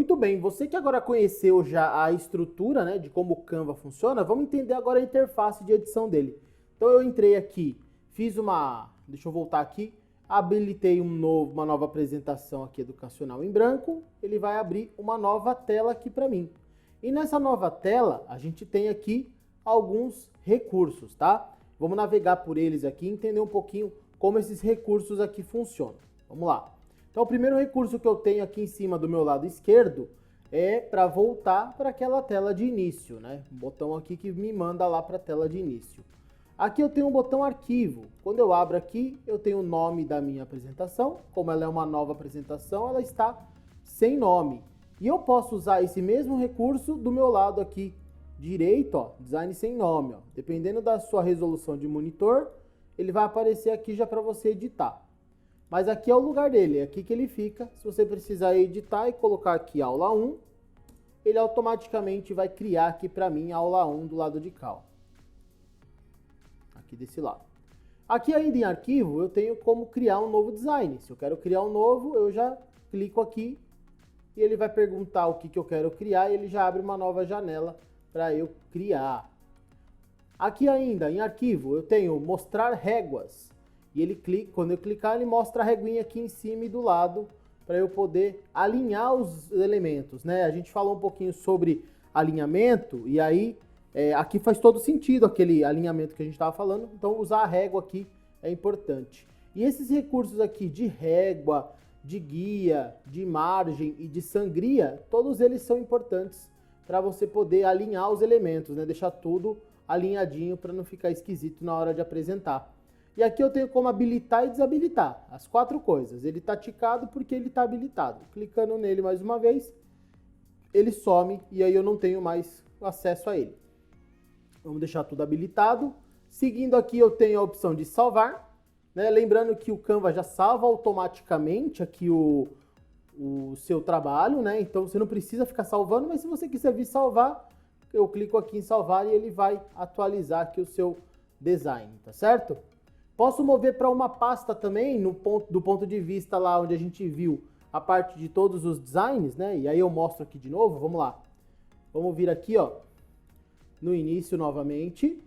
Muito bem, você que agora conheceu já a estrutura, né, de como o Canva funciona, vamos entender agora a interface de edição dele. Então eu entrei aqui, deixa eu voltar aqui, habilitei uma nova apresentação aqui educacional em branco, ele vai abrir uma nova tela aqui para mim. E nessa nova tela, a gente tem aqui alguns recursos, tá? Vamos navegar por eles aqui e entender um pouquinho como esses recursos aqui funcionam. Vamos lá. Então, o primeiro recurso que eu tenho aqui em cima do meu lado esquerdo é para voltar para aquela tela de início, né? Um botão aqui que me manda lá para a tela de início. Aqui eu tenho um botão arquivo. Quando eu abro aqui, eu tenho o nome da minha apresentação. Como ela é uma nova apresentação, ela está sem nome. E eu posso usar esse mesmo recurso do meu lado aqui direito, ó, design sem nome, ó. Dependendo da sua resolução de monitor, ele vai aparecer aqui já para você editar. Mas aqui é o lugar dele, é aqui que ele fica. Se você precisar editar e colocar aqui aula 1, ele automaticamente vai criar aqui para mim aula 1 do lado de cá. Ó. Aqui desse lado. Aqui ainda em arquivo, eu tenho como criar um novo design. Se eu quero criar um novo, eu já clico aqui e ele vai perguntar o que eu quero criar e ele já abre uma nova janela para eu criar. Aqui ainda em arquivo, eu tenho mostrar réguas. E ele clica, quando eu clicar, ele mostra a reguinha aqui em cima e do lado para eu poder alinhar os elementos, né? A gente falou um pouquinho sobre alinhamento e aí aqui faz todo sentido aquele alinhamento que a gente estava falando, então usar a régua aqui é importante. E esses recursos aqui de régua, de guia, de margem e de sangria, todos eles são importantes para você poder alinhar os elementos, né? Deixar tudo alinhadinho para não ficar esquisito na hora de apresentar. E aqui eu tenho como habilitar e desabilitar, as 4 coisas. Ele está ticado porque ele está habilitado. Clicando nele mais uma vez, ele some e aí eu não tenho mais acesso a ele. Vamos deixar tudo habilitado. Seguindo aqui eu tenho a opção de salvar, né? Lembrando que o Canva já salva automaticamente aqui o seu trabalho, né? Então você não precisa ficar salvando, mas se você quiser vir salvar, eu clico aqui em salvar e ele vai atualizar aqui o seu design, tá certo? Posso mover para uma pasta também, do ponto de vista lá onde a gente viu a parte de todos os designs, né? E aí eu mostro aqui de novo, vamos lá. Vamos vir aqui, ó, no início novamente.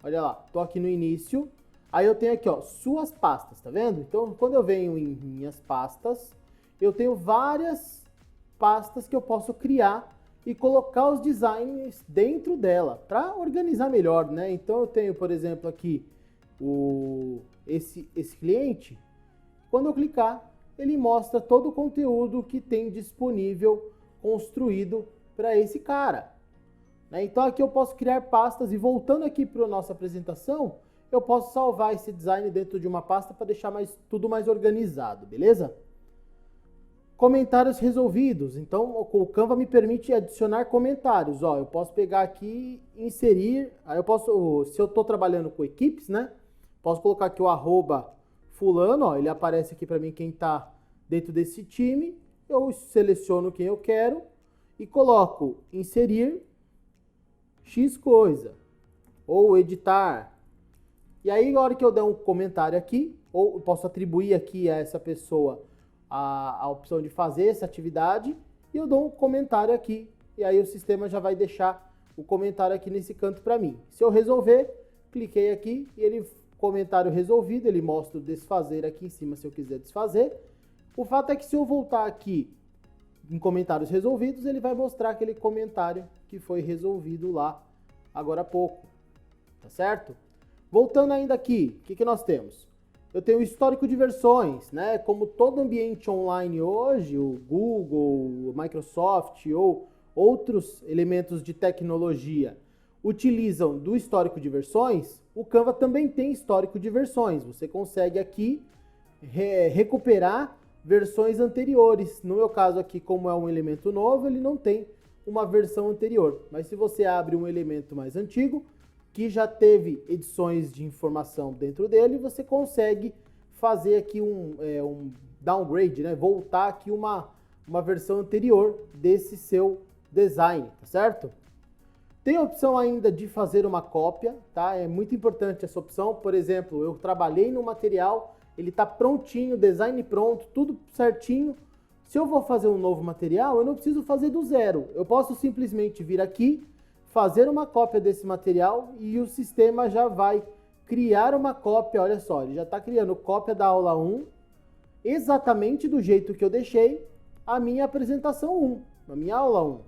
Olha lá, tô aqui no início. Aí eu tenho aqui, ó, suas pastas, tá vendo? Então, quando eu venho em minhas pastas, eu tenho várias pastas que eu posso criar e colocar os designs dentro dela, para organizar melhor, né? Então eu tenho, por exemplo, aqui esse cliente. Quando eu clicar, ele mostra todo o conteúdo que tem disponível, construído para esse cara. Né? Então aqui eu posso criar pastas e voltando aqui para a nossa apresentação, eu posso salvar esse design dentro de uma pasta para deixar tudo mais organizado, beleza? Comentários resolvidos. Então, o Canva me permite adicionar comentários. Ó, eu posso pegar aqui e inserir. Aí eu posso, se eu estou trabalhando com equipes, né? Posso colocar aqui o arroba fulano, ó, ele aparece aqui para mim quem está dentro desse time. Eu seleciono quem eu quero e coloco inserir X coisa ou editar. E aí, na hora que eu der um comentário aqui, ou eu posso atribuir aqui a essa pessoa a opção de fazer essa atividade e eu dou um comentário aqui e aí o sistema já vai deixar o comentário aqui nesse canto para mim. Se eu resolver, cliquei aqui e ele, comentário resolvido, ele mostra o desfazer aqui em cima se eu quiser desfazer. O fato é que se eu voltar aqui em comentários resolvidos, ele vai mostrar aquele comentário que foi resolvido lá agora há pouco, tá certo? Voltando ainda aqui, o que nós temos? Eu tenho o histórico de versões, né? Como todo ambiente online hoje, o Google, o Microsoft ou outros elementos de tecnologia utilizam do histórico de versões, o Canva também tem histórico de versões. Você consegue aqui recuperar versões anteriores. No meu caso aqui, como é um elemento novo, ele não tem uma versão anterior. Mas se você abre um elemento mais antigo, que já teve edições de informação dentro dele, você consegue fazer aqui um downgrade, né? Voltar aqui uma versão anterior desse seu design, tá certo? Tem a opção ainda de fazer uma cópia, tá? É muito importante essa opção. Por exemplo, eu trabalhei no material, ele está prontinho, design pronto, tudo certinho, Se eu vou fazer um novo material, eu não preciso fazer do zero. Eu posso simplesmente vir aqui, fazer uma cópia desse material e o sistema já vai criar uma cópia. Olha só, ele já está criando cópia da aula 1, exatamente do jeito que eu deixei a minha apresentação 1, a minha aula 1.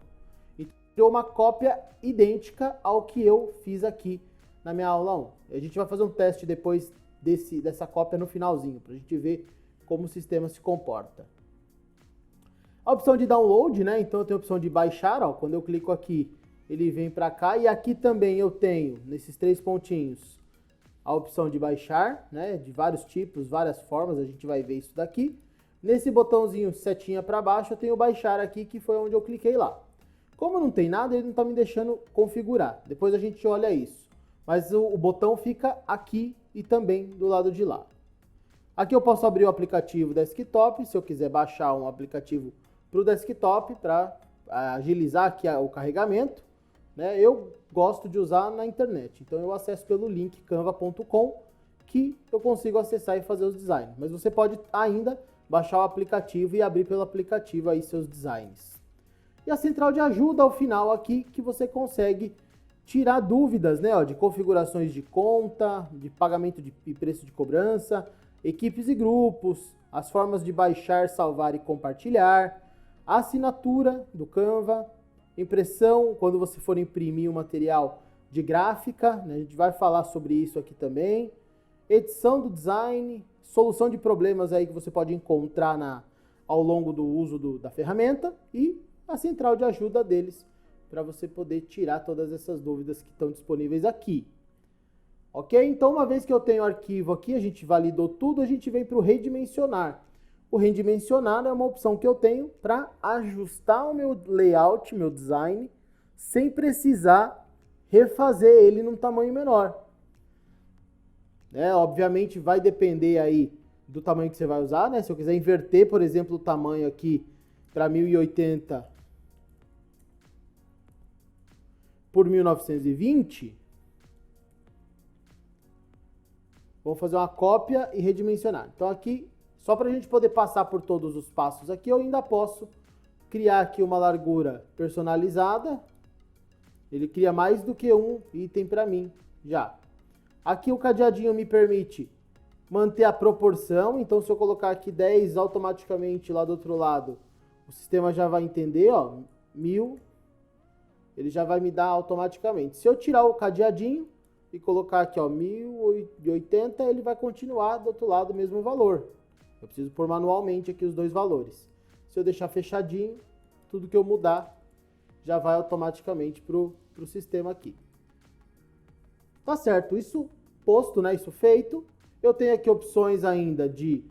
Então, uma cópia idêntica ao que eu fiz aqui na minha aula 1. A gente vai fazer um teste depois dessa cópia no finalzinho, para a gente ver como o sistema se comporta. A opção de download, né? Então eu tenho a opção de baixar, ó. Quando eu clico aqui, ele vem para cá. E aqui também eu tenho, nesses 3 pontinhos, a opção de baixar, né? De vários tipos, várias formas, a gente vai ver isso daqui. Nesse botãozinho setinha para baixo, eu tenho baixar aqui, que foi onde eu cliquei lá. Como não tem nada, ele não está me deixando configurar. Depois a gente olha isso. Mas o botão fica aqui e também do lado de lá. Aqui eu posso abrir o aplicativo desktop, se eu quiser baixar um aplicativo para o desktop, para agilizar aqui o carregamento, né? Eu gosto de usar na internet, então eu acesso pelo link canva.com, que eu consigo acessar e fazer os designs. Mas você pode ainda baixar o aplicativo e abrir pelo aplicativo aí seus designs. E a central de ajuda ao final aqui, que você consegue tirar dúvidas, né, ó, de configurações de conta, de pagamento e preço de cobrança, equipes e grupos, as formas de baixar, salvar e compartilhar, a assinatura do Canva, impressão, quando você for imprimir um material de gráfica, né, a gente vai falar sobre isso aqui também, edição do design, solução de problemas aí que você pode encontrar ao longo do uso da ferramenta e a central de ajuda deles para você poder tirar todas essas dúvidas que estão disponíveis aqui. Ok? Então, uma vez que eu tenho o arquivo aqui, a gente validou tudo, a gente vem para o redimensionar. O redimensionar é uma opção que eu tenho para ajustar o meu layout, meu design, sem precisar refazer ele num tamanho menor. Obviamente vai depender aí do tamanho que você vai usar, né? Se eu quiser inverter, por exemplo, o tamanho aqui para 1080 por 1920, vamos fazer uma cópia e redimensionar. Então aqui, só para a gente poder passar por todos os passos aqui, eu ainda posso criar aqui uma largura personalizada. Ele cria mais do que um item para mim já. Aqui o cadeadinho me permite manter a proporção. Então se eu colocar aqui 10 automaticamente lá do outro lado, o sistema já vai entender, ó, 1000. Ele já vai me dar automaticamente. Se eu tirar o cadeadinho e colocar aqui, ó, 1080, ele vai continuar do outro lado o mesmo valor. Eu preciso pôr manualmente aqui os dois valores. Se eu deixar fechadinho, tudo que eu mudar já vai automaticamente para o sistema aqui. Tá certo, isso posto, né, isso feito. Eu tenho aqui opções ainda de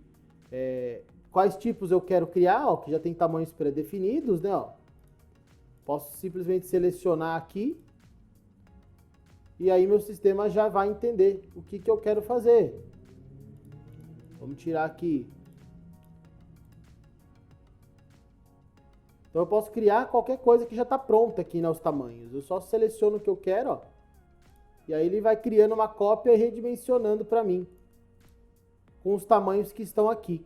quais tipos eu quero criar, ó, que já tem tamanhos pré-definidos, né, ó. Posso simplesmente selecionar aqui e aí meu sistema já vai entender o que eu quero fazer. Vamos tirar aqui. Então eu posso criar qualquer coisa que já está pronta aqui nos tamanhos. Eu só seleciono o que eu quero, ó, e aí ele vai criando uma cópia e redimensionando para mim com os tamanhos que estão aqui.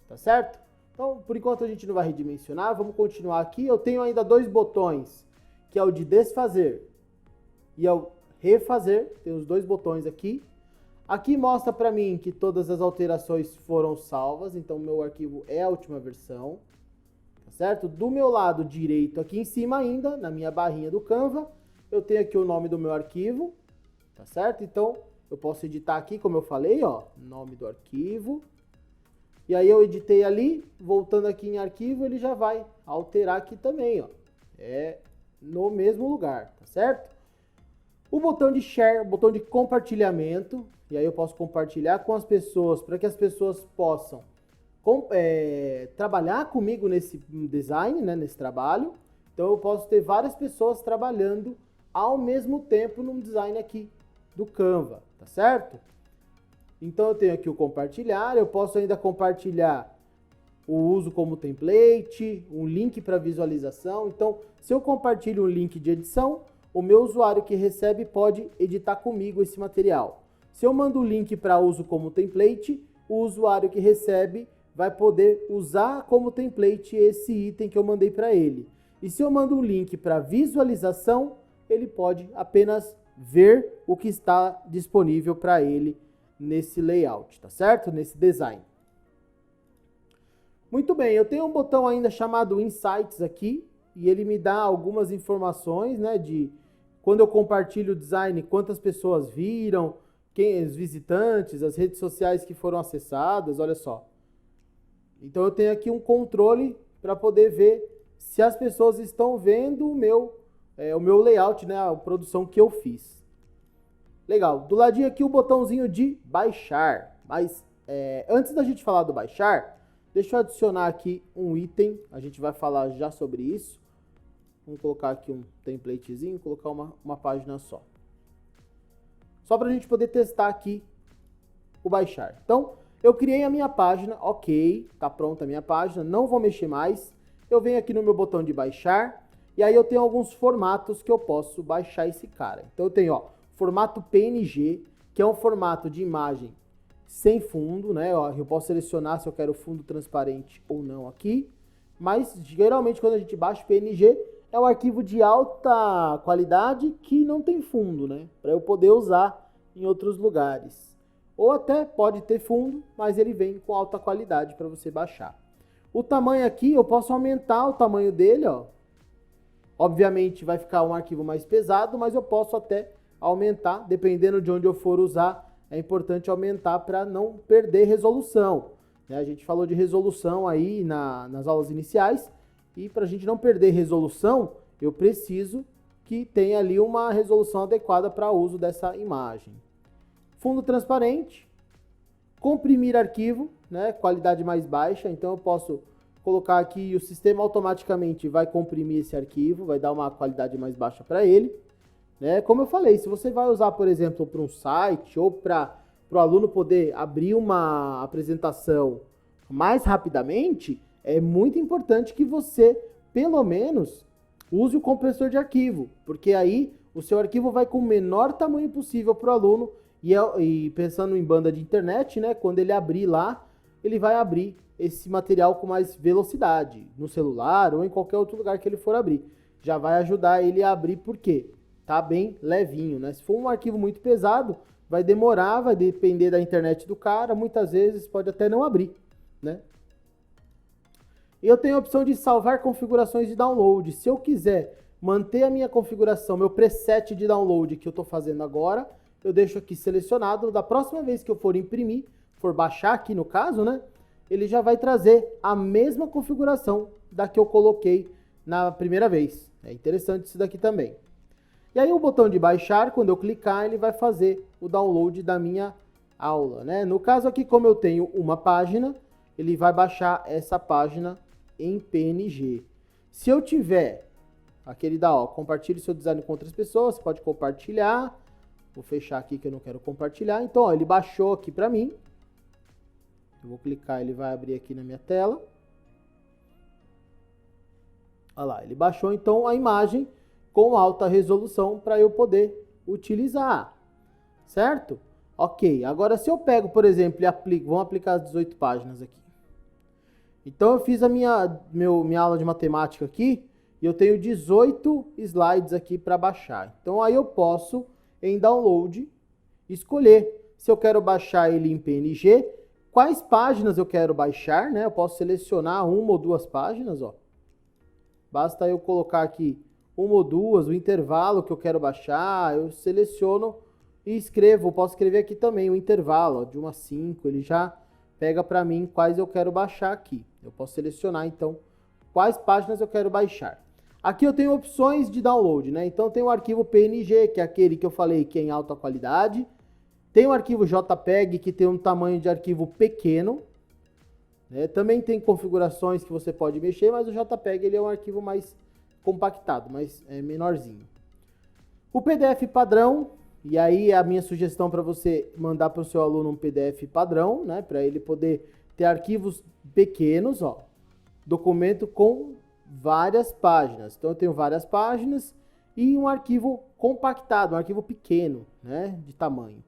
Tá certo? Então, por enquanto a gente não vai redimensionar, vamos continuar aqui. Eu tenho ainda 2 botões, que é o de desfazer e é o refazer. Tem os 2 botões aqui. Aqui mostra para mim que todas as alterações foram salvas, então meu arquivo é a última versão. Tá certo? Do meu lado direito, aqui em cima ainda, na minha barrinha do Canva, eu tenho aqui o nome do meu arquivo. Tá certo? Então, eu posso editar aqui, como eu falei, ó, nome do arquivo. E aí eu editei ali, voltando aqui em arquivo, ele já vai alterar aqui também, ó. É no mesmo lugar, tá certo? O botão de share, o botão de compartilhamento, e aí eu posso compartilhar com as pessoas, para que as pessoas possam trabalhar comigo nesse design, né, nesse trabalho. Então eu posso ter várias pessoas trabalhando ao mesmo tempo num design aqui do Canva, tá certo? Então eu tenho aqui o compartilhar, eu posso ainda compartilhar o uso como template, um link para visualização. Então, se eu compartilho um link de edição, o meu usuário que recebe pode editar comigo esse material. Se eu mando o link para uso como template, o usuário que recebe vai poder usar como template esse item que eu mandei para ele. E se eu mando um link para visualização, ele pode apenas ver o que está disponível para ele nesse layout, tá certo? Nesse design. Muito bem, eu tenho um botão ainda chamado Insights aqui, e ele me dá algumas informações, né, de quando eu compartilho o design, quantas pessoas viram, quem, os visitantes, as redes sociais que foram acessadas, olha só. Então eu tenho aqui um controle para poder ver se as pessoas estão vendo o meu layout, né, a produção que eu fiz. Legal, do ladinho aqui o botãozinho de baixar, mas antes da gente falar do baixar, deixa eu adicionar aqui um item, a gente vai falar já sobre isso. Vamos colocar aqui um templatezinho, colocar uma página só. Só para a gente poder testar aqui o baixar. Então, eu criei a minha página, ok, tá pronta a minha página, não vou mexer mais. Eu venho aqui no meu botão de baixar, e aí eu tenho alguns formatos que eu posso baixar esse cara. Então eu tenho, ó, formato PNG, que é um formato de imagem sem fundo, né? Eu posso selecionar se eu quero fundo transparente ou não aqui, mas geralmente quando a gente baixa o PNG, é um arquivo de alta qualidade que não tem fundo, né? Para eu poder usar em outros lugares. Ou até pode ter fundo, mas ele vem com alta qualidade para você baixar. O tamanho aqui, eu posso aumentar o tamanho dele, ó. Obviamente vai ficar um arquivo mais pesado, mas eu posso até aumentar, dependendo de onde eu for usar. É importante aumentar para não perder resolução, né? A gente falou de resolução aí nas aulas iniciais, e para a gente não perder resolução, eu preciso que tenha ali uma resolução adequada para o uso dessa imagem. Fundo transparente, comprimir arquivo, né? Qualidade mais baixa, então eu posso colocar aqui e o sistema automaticamente vai comprimir esse arquivo, vai dar uma qualidade mais baixa para ele. Né? Como eu falei, se você vai usar, por exemplo, para um site ou para o aluno poder abrir uma apresentação mais rapidamente, é muito importante que você, pelo menos, use o compressor de arquivo, porque aí o seu arquivo vai com o menor tamanho possível para o aluno e pensando em banda de internet, né? Quando ele abrir lá, ele vai abrir esse material com mais velocidade, no celular ou em qualquer outro lugar que ele for abrir. Já vai ajudar ele a abrir, por quê? Tá bem levinho, né? Se for um arquivo muito pesado, vai demorar, vai depender da internet do cara, muitas vezes pode até não abrir, né? E eu tenho a opção de salvar configurações de download. Se eu quiser manter a minha configuração, meu preset de download que eu estou fazendo agora, eu deixo aqui selecionado. Da próxima vez que eu for imprimir, for baixar aqui no caso, né? Ele já vai trazer a mesma configuração da que eu coloquei na primeira vez. É interessante isso daqui também. E aí o botão de baixar, quando eu clicar, ele vai fazer o download da minha aula, né? No caso aqui, como eu tenho uma página, ele vai baixar essa página em PNG. Se eu tiver, aqui ele dá, ó, compartilhe seu design com outras pessoas, você pode compartilhar. Vou fechar aqui que eu não quero compartilhar. Então, ó, ele baixou aqui para mim. Eu vou clicar, ele vai abrir aqui na minha tela. Olha lá, ele baixou então a imagem com alta resolução para eu poder utilizar, certo? Ok, agora se eu pego, por exemplo, e aplico, vamos aplicar as 18 páginas aqui. Então eu fiz a minha aula de matemática aqui e eu tenho 18 slides aqui para baixar. Então aí eu posso, em download, escolher se eu quero baixar ele em PNG, quais páginas eu quero baixar, né? Eu posso selecionar uma ou duas páginas, ó. Basta eu colocar aqui uma ou duas, o intervalo que eu quero baixar, eu seleciono e escrevo. Eu posso escrever aqui também o intervalo, ó, de 1 a 5, ele já pega para mim quais eu quero baixar aqui. Eu posso selecionar, então, quais páginas eu quero baixar. Aqui eu tenho opções de download, né? Então tem o arquivo PNG, que é aquele que eu falei que é em alta qualidade. Tem o arquivo JPEG, que tem um tamanho de arquivo pequeno. Né? Também tem configurações que você pode mexer, mas o JPEG ele é um arquivo mais compactado, mas é menorzinho. O PDF padrão, e aí a minha sugestão para você mandar para o seu aluno um PDF padrão, né? Para ele poder ter arquivos pequenos, ó. Documento com várias páginas. Então eu tenho várias páginas e um arquivo compactado, um arquivo pequeno, né? De tamanho.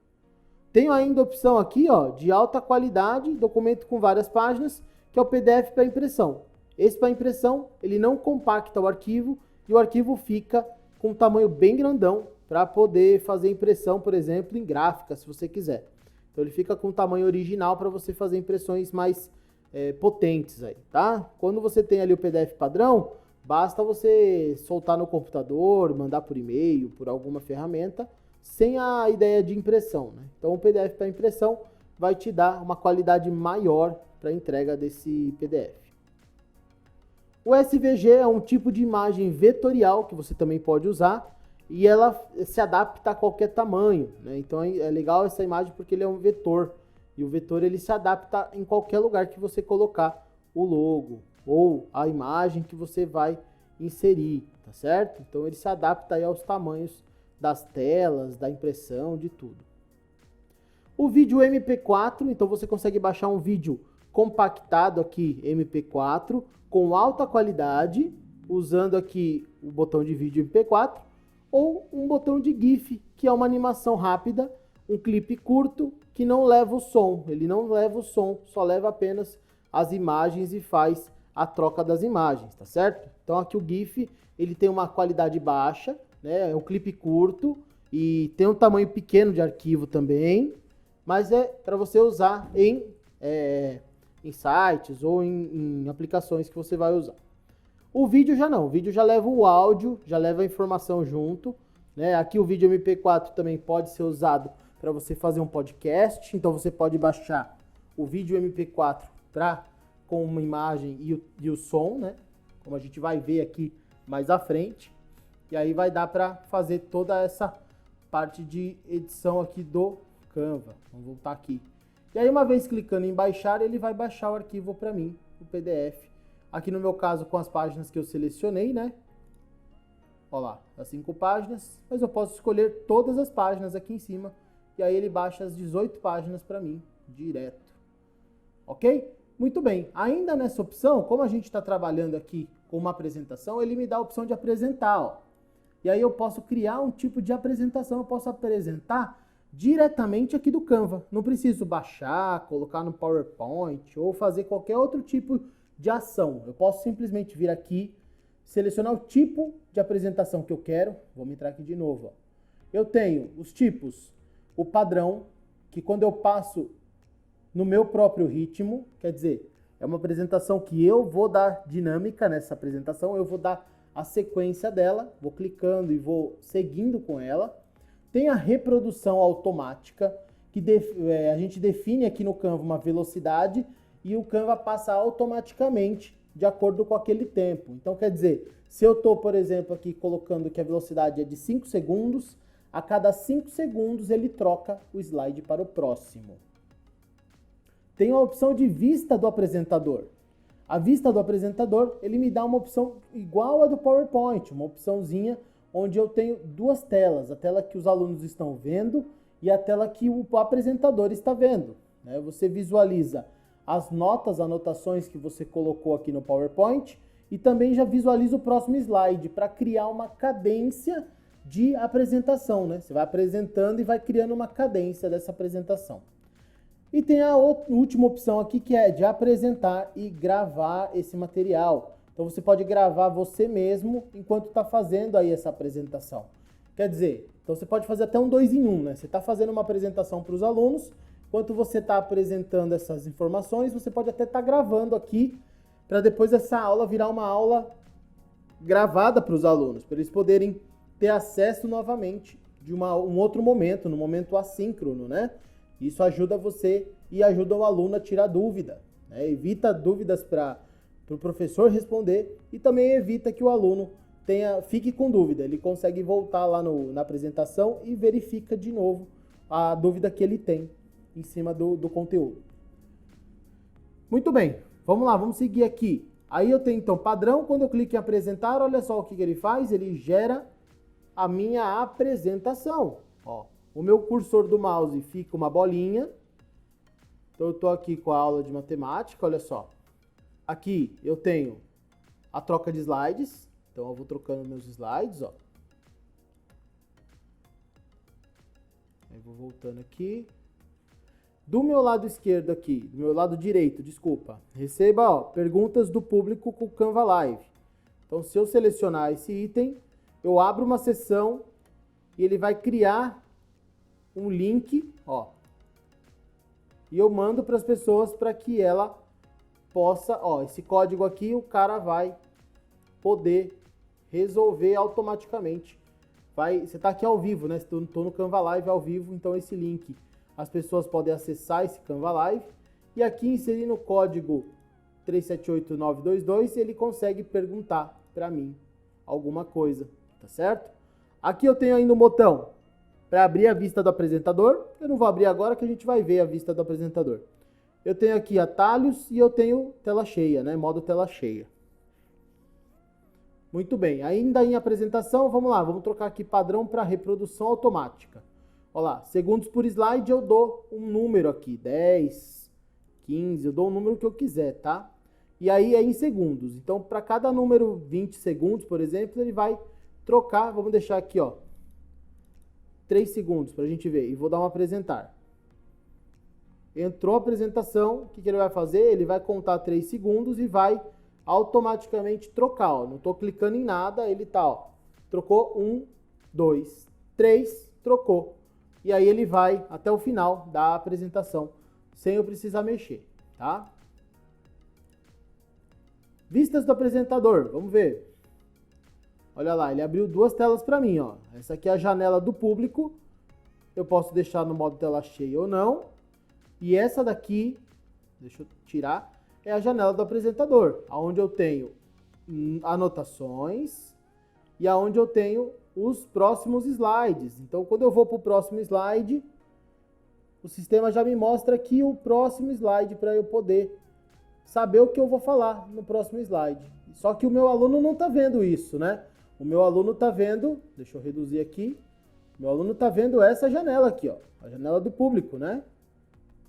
Tenho ainda a opção aqui, ó, de alta qualidade, documento com várias páginas, que é o PDF para impressão. Esse para impressão, ele não compacta o arquivo e o arquivo fica com um tamanho bem grandão para poder fazer impressão, por exemplo, em gráfica, se você quiser. Então ele fica com o tamanho original para você fazer impressões mais potentes aí, tá? Quando você tem ali o PDF padrão, basta você soltar no computador, mandar por e-mail, por alguma ferramenta, sem a ideia de impressão, né? Então o PDF para impressão vai te dar uma qualidade maior para a entrega desse PDF. O SVG é um tipo de imagem vetorial que você também pode usar e ela se adapta a qualquer tamanho, né? Então é legal essa imagem porque ele é um vetor e o vetor ele se adapta em qualquer lugar que você colocar o logo ou a imagem que você vai inserir, tá certo? Então ele se adapta aí aos tamanhos das telas, da impressão, de tudo. O vídeo MP4, então você consegue baixar um vídeo compactado aqui MP4 com alta qualidade, usando aqui o botão de vídeo MP4 ou um botão de GIF, que é uma animação rápida, um clipe curto que não leva o som. Ele não leva o som, só leva apenas as imagens e faz a troca das imagens, tá certo? Então aqui o GIF, ele tem uma qualidade baixa, né? É um clipe curto e tem um tamanho pequeno de arquivo também, mas é para você usar em sites ou em aplicações que você vai usar. O vídeo já não, o vídeo já leva o áudio, já leva a informação junto, né? Aqui o vídeo MP4 também pode ser usado para você fazer um podcast, então você pode baixar o vídeo MP4 com uma imagem e o som, né? Como a gente vai ver aqui mais à frente. E aí vai dar para fazer toda essa parte de edição aqui do Canva. Vamos voltar aqui. E aí uma vez clicando em baixar, ele vai baixar o arquivo para mim, o PDF. Aqui no meu caso com as páginas que eu selecionei, né? Olha lá, as 5 páginas, mas eu posso escolher todas as páginas aqui em cima. E aí ele baixa as 18 páginas para mim, direto. Ok? Muito bem, ainda nessa opção, como a gente está trabalhando aqui com uma apresentação, ele me dá a opção de apresentar, ó. E aí eu posso criar um tipo de apresentação, eu posso apresentar diretamente aqui do Canva. Não preciso baixar, colocar no PowerPoint ou fazer qualquer outro tipo de ação. Eu posso simplesmente vir aqui, selecionar o tipo de apresentação que eu quero. Vamos entrar aqui de novo, ó. Eu tenho os tipos, o padrão, que quando eu passo no meu próprio ritmo, quer dizer, é uma apresentação que eu vou dar dinâmica nessa apresentação, eu vou dar a sequência dela, vou clicando e vou seguindo com ela. Tem a reprodução automática, que a gente define aqui no Canva uma velocidade e o Canva passa automaticamente de acordo com aquele tempo. Então, quer dizer, se eu estou, por exemplo, aqui colocando que a velocidade é de 5 segundos, a cada 5 segundos ele troca o slide para o próximo. Tem a opção de vista do apresentador. A vista do apresentador, ele me dá uma opção igual a do PowerPoint, uma opçãozinha onde eu tenho duas telas, a tela que os alunos estão vendo e a tela que o apresentador está vendo, né? Você visualiza as notas, anotações que você colocou aqui no PowerPoint e também já visualiza o próximo slide para criar uma cadência de apresentação, né? Você vai apresentando e vai criando uma cadência dessa apresentação. E tem a última opção aqui que é de apresentar e gravar esse material. Então você pode gravar você mesmo enquanto está fazendo aí essa apresentação. Quer dizer, então você pode fazer até um 2 em 1, né? Você está fazendo uma apresentação para os alunos, enquanto você está apresentando essas informações, você pode até estar gravando aqui para depois essa aula virar uma aula gravada para os alunos, para eles poderem ter acesso novamente de um outro momento, no momento assíncrono, né? Isso ajuda você e ajuda o aluno a tirar dúvida, né? Evita dúvidas para o professor responder e também evita que o aluno fique com dúvida. Ele consegue voltar lá na apresentação e verifica de novo a dúvida que ele tem em cima do conteúdo. Muito bem, vamos lá, vamos seguir aqui. Aí eu tenho então padrão, quando eu clico em apresentar, olha só o que ele faz, ele gera a minha apresentação, ó. O meu cursor do mouse fica uma bolinha. Então eu estou aqui com a aula de matemática, olha só. Aqui eu tenho a troca de slides. Então eu vou trocando meus slides, ó. Aí vou voltando aqui. Do meu lado esquerdo aqui, do meu lado direito, desculpa, receba, ó, perguntas do público com o Canva Live. Então, se eu selecionar esse item, eu abro uma sessão e ele vai criar um link, ó, e eu mando para as pessoas para que ela possa, ó, esse código aqui o cara vai poder resolver automaticamente. Você está aqui ao vivo, né? Estou no Canva Live ao vivo, então esse link as pessoas podem acessar esse Canva Live e aqui inserindo o código 378922 ele consegue perguntar para mim alguma coisa, tá certo? Aqui eu tenho ainda um botão para abrir a vista do apresentador. Eu não vou abrir agora que a gente vai ver a vista do apresentador. Eu tenho aqui atalhos e eu tenho tela cheia, né? Modo tela cheia. Muito bem, ainda em apresentação, vamos lá, vamos trocar aqui padrão para reprodução automática. Olha lá, segundos por slide eu dou um número aqui, 10, 15, eu dou o número que eu quiser, tá? E aí é em segundos, então para cada número 20 segundos, por exemplo, ele vai trocar, vamos deixar aqui, ó, 3 segundos para a gente ver, e vou dar um apresentar. Entrou a apresentação, o que ele vai fazer? Ele vai contar 3 segundos e vai automaticamente trocar, ó. Não estou clicando em nada, ele tá, ó, trocou 1, 2, 3, trocou. E aí ele vai até o final da apresentação, sem eu precisar mexer, tá? Vistas do apresentador, vamos ver. Olha lá, ele abriu 2 telas para mim, ó. Essa aqui é a janela do público, eu posso deixar no modo tela cheia ou não. E essa daqui, deixa eu tirar, é a janela do apresentador, onde eu tenho anotações e aonde eu tenho os próximos slides. Então, quando eu vou para o próximo slide, o sistema já me mostra aqui o próximo slide para eu poder saber o que eu vou falar no próximo slide. Só que o meu aluno não está vendo isso, né? O meu aluno está vendo, deixa eu reduzir aqui, meu aluno está vendo essa janela aqui, ó, a janela do público, né?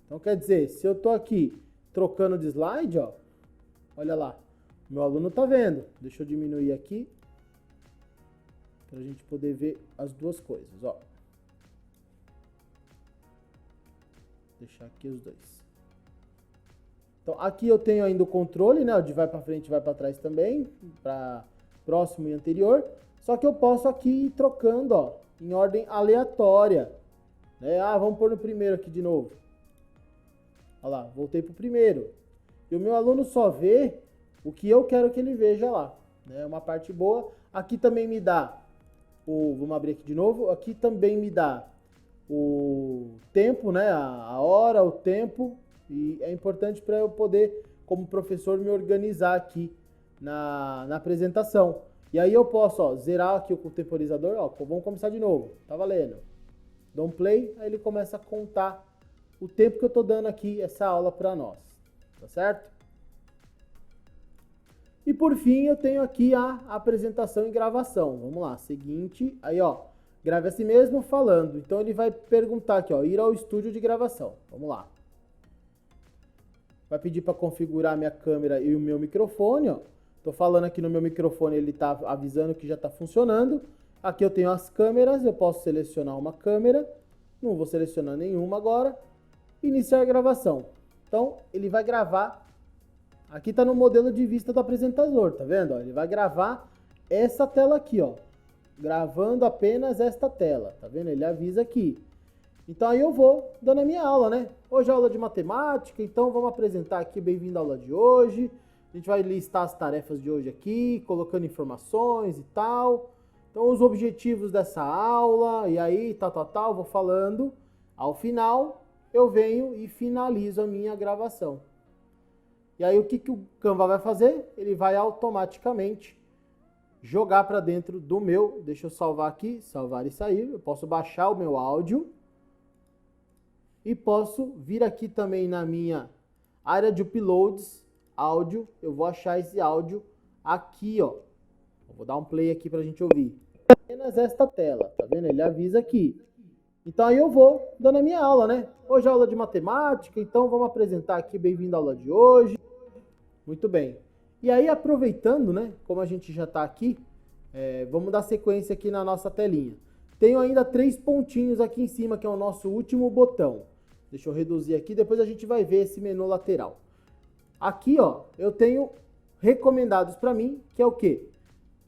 Então, quer dizer, se eu estou aqui trocando de slide, ó, olha lá, meu aluno está vendo. Deixa eu diminuir aqui, para a gente poder ver as duas coisas, ó. Deixar aqui os dois. Então, aqui eu tenho ainda o controle, né, de vai para frente e vai para trás também, para próximo e anterior. Só que eu posso aqui ir trocando, ó, em ordem aleatória, né? Ah, vamos pôr no primeiro aqui de novo. Olha lá, voltei para o primeiro. E o meu aluno só vê o que eu quero que ele veja lá. É uma parte boa. Aqui também me dá vamos abrir aqui de novo. Aqui também me dá o tempo, né? A hora, o tempo. E é importante para eu poder, como professor, me organizar aqui na apresentação. E aí eu posso, ó, zerar aqui o contemporizador. Ó, vamos começar de novo. Tá valendo. Dou um play, aí ele começa a contar o tempo que eu estou dando aqui essa aula para nós, tá certo? E por fim eu tenho aqui a apresentação e gravação. Vamos lá, seguinte, aí ó, grave a si mesmo falando. Então ele vai perguntar aqui, ó, ir ao estúdio de gravação. Vamos lá. Vai pedir para configurar a minha câmera e o meu microfone, ó. Tô falando aqui no meu microfone, ele tá avisando que já está funcionando. Aqui eu tenho as câmeras, eu posso selecionar uma câmera. Não vou selecionar nenhuma agora. Iniciar a gravação. Então, ele vai gravar. Aqui está no modelo de vista do apresentador, tá vendo? Ele vai gravar essa tela aqui, ó. Gravando apenas esta tela, tá vendo? Ele avisa aqui. Então, aí eu vou dando a minha aula, né? Hoje é aula de matemática, então vamos apresentar aqui, bem-vindo à aula de hoje. A gente vai listar as tarefas de hoje aqui, colocando informações e tal. Então, os objetivos dessa aula, e aí, tal, vou falando. Ao final, eu venho e finalizo a minha gravação. E aí o que o Canva vai fazer? Ele vai automaticamente jogar para dentro do meu, deixa eu salvar aqui, salvar e sair, eu posso baixar o meu áudio e posso vir aqui também na minha área de uploads, áudio, eu vou achar esse áudio aqui, ó. Eu vou dar um play aqui para a gente ouvir. Apenas esta tela, tá vendo? Ele avisa aqui. Então aí eu vou dando a minha aula, né? Hoje é aula de matemática, então vamos apresentar aqui, bem-vindo à aula de hoje. Muito bem. E aí aproveitando, né, como a gente já está aqui, vamos dar sequência aqui na nossa telinha. Tenho ainda 3 pontinhos aqui em cima, que é o nosso último botão. Deixa eu reduzir aqui, depois a gente vai ver esse menu lateral. Aqui, ó, eu tenho recomendados para mim, que é o quê?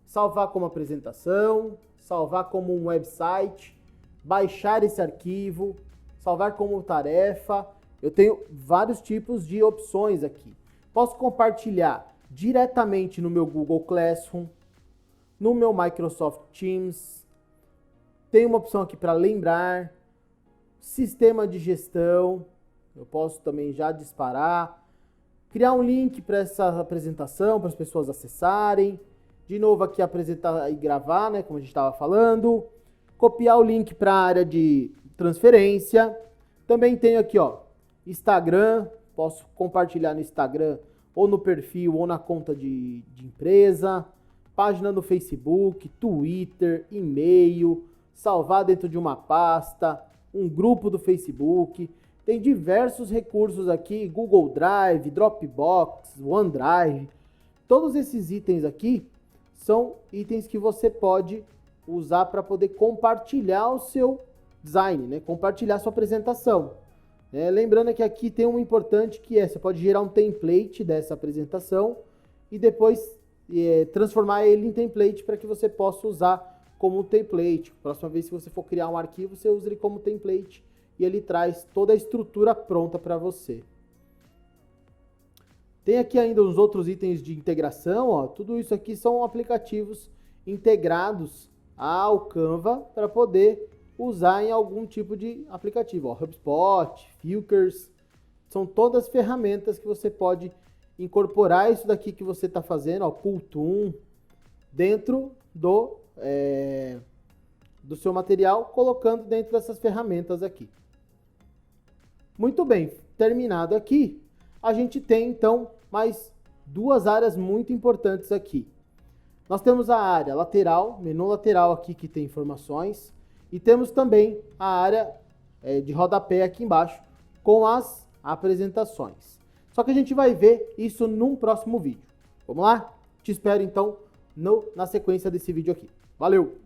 Salvar como apresentação, salvar como um website, baixar esse arquivo, salvar como tarefa. Eu tenho vários tipos de opções aqui. Posso compartilhar diretamente no meu Google Classroom, no meu Microsoft Teams. Tem uma opção aqui para lembrar, sistema de gestão, eu posso também já disparar, criar um link para essa apresentação, para as pessoas acessarem, de novo aqui apresentar e gravar, né, como a gente estava falando, copiar o link para a área de transferência, também tenho aqui, ó, Instagram, posso compartilhar no Instagram, ou no perfil, ou na conta de empresa, página no Facebook, Twitter, e-mail, salvar dentro de uma pasta, um grupo do Facebook, tem diversos recursos aqui, Google Drive, Dropbox, OneDrive, todos esses itens aqui são itens que você pode usar para poder compartilhar o seu design, né? Compartilhar sua apresentação. Lembrando que aqui tem um importante que é, você pode gerar um template dessa apresentação e depois transformar ele em template para que você possa usar como template. Próxima vez que você for criar um arquivo, você usa ele como template e ele traz toda a estrutura pronta para você. Tem aqui ainda os outros itens de integração, ó. Tudo isso aqui são aplicativos integrados ao Canva para poder usar em algum tipo de aplicativo. Ó, HubSpot, Filkers, são todas ferramentas que você pode incorporar isso daqui que você está fazendo, ó, Pultoon, dentro do seu material, colocando dentro dessas ferramentas aqui. Muito bem, terminado aqui, a gente tem então mais duas áreas muito importantes aqui. Nós temos a área lateral, menu lateral aqui que tem informações, e temos também a área de rodapé aqui embaixo com as apresentações. Só que a gente vai ver isso num próximo vídeo. Vamos lá? Te espero então na sequência desse vídeo aqui. Valeu!